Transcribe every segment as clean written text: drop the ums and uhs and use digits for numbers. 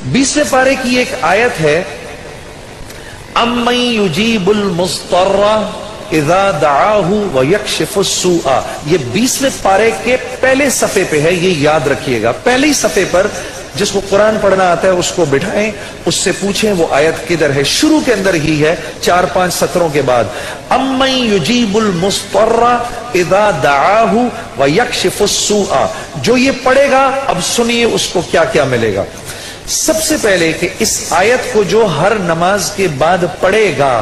20वें पारे की एक आयत है, अम्मन युजीबुल मुस्तर्रा इज़ा दआहु व यक्शिफुस सूआ। ये 20वें पारे के पहले सफ़े पे है, ये याद रखिएगा। पहले ही सफ़े पर जिसको कुरान पढ़ना आता है उसको बिठाएं, उससे पूछें वो आयत किधर है। शुरू के अंदर ही है, 4-5 सत्रों के बाद। अम्मन युजीबुल मुस्तर्रा इज़ा दआहु व यक्शिफुस सूआ। जो ये पढ़ेगा, अब सुनिए उसको क्या क्या मिलेगा। सबसे पहले कि इस आयत को जो हर नमाज के बाद पढ़ेगा,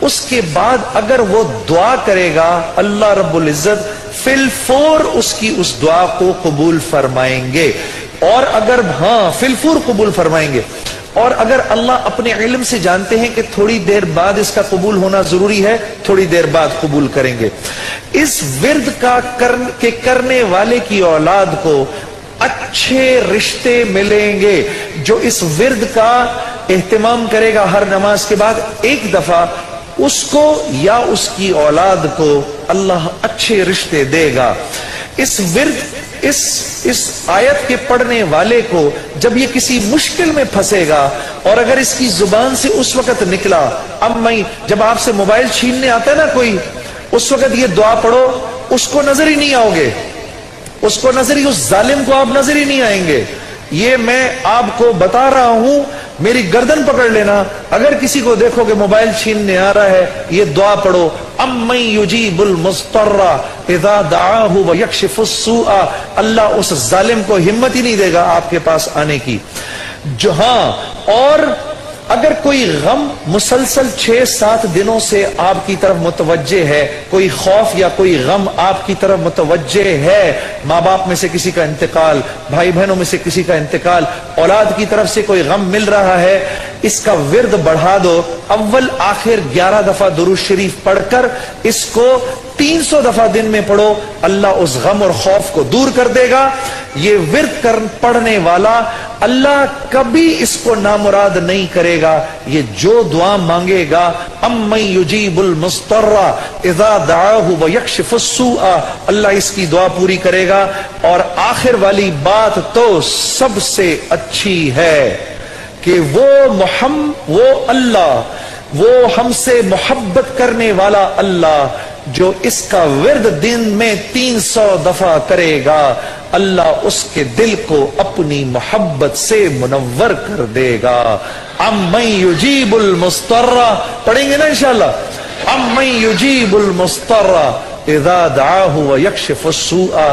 उसके बाद अगर वो दुआ करेगा, अल्लाह रब्बुल इज्जत फिलफौर उसकी उस दुआ को कबूल फरमाएंगे। और अगर फिलफौर कबूल फरमाएंगे। और अगर अल्लाह अपने इल्म से जानते हैं कि थोड़ी देर बाद इसका कबूल होना जरूरी है, थोड़ी देर बाद कबूल करेंगे। इस विर्द का करने वाले की औलाद को अच्छे रिश्ते मिलेंगे। जो इस विर्द का एहतमाम करेगा हर नमाज के बाद एक दफा, उसको या उसकी औलाद को अल्लाह अच्छे रिश्ते देगा। इस विर्द इस आयत के पढ़ने वाले को जब ये किसी मुश्किल में फंसेगा, और अगर इसकी जुबान से उस वक्त निकला, अब मैं जब आपसे मोबाइल छीनने आता है ना कोई, उस वक्त ये दुआ पढ़ो, उसको नजर ही नहीं आओगे, उसको नजर ही, उस जालिम को आप नजर ही नहीं आएंगे। ये मैं आपको बता रहा हूं, मेरी गर्दन पकड़ लेना। अगर किसी को देखो कि मोबाइल छीनने आ रहा है, ये दुआ पढ़ो, अम्मन युजीबुल मुस्तर्रा इज़ा दआहु व यक्शिफुस सूआ। अल्लाह उस जालिम को हिम्मत ही नहीं देगा आपके पास आने की। जो और अगर कोई गम मुसलसल 6-7 दिनों से आपकी तरफ मुतवज्जे है, कोई खौफ या कोई गम आपकी तरफ मुतवज्जे है, माँ बाप में से किसी का इंतकाल, भाई बहनों में से किसी का इंतकाल, औलाद की तरफ से कोई गम मिल रहा है, इसका विर्द बढ़ा दो। अव्वल आखिर 11 दफा दुरूद शरीफ पढ़कर इसको 300 दफा दिन में पढ़ो, अल्लाह उस गम और खौफ को दूर कर देगा। ये विर्द पढ़ने वाला अल्लाह कभी इसको नामुराद नहीं करेगा। ये जो दुआ मांगेगा, अम्मन युजीबुल मुस्तर्रा इज़ा दआहु व यक्शिफुस सूआ, अल्लाह इसकी दुआ पूरी करेगा। और आखिर वाली बात तो सबसे अच्छी है कि वो अल्लाह, वो हमसे मोहब्बत करने वाला अल्लाह, जो इसका विर्द दिन में 300 दफा करेगा, अल्लाह उसके दिल को अपनी मोहब्बत से मुनव्वर कर देगा। अम्मन युजीबुल मुस्तर्रा, पढ़ेंगे ना इंशाअल्लाह। अम्मन युजीबुल मुस्तर्रा इज़ा दआहु व यक्शिफुस सूआ।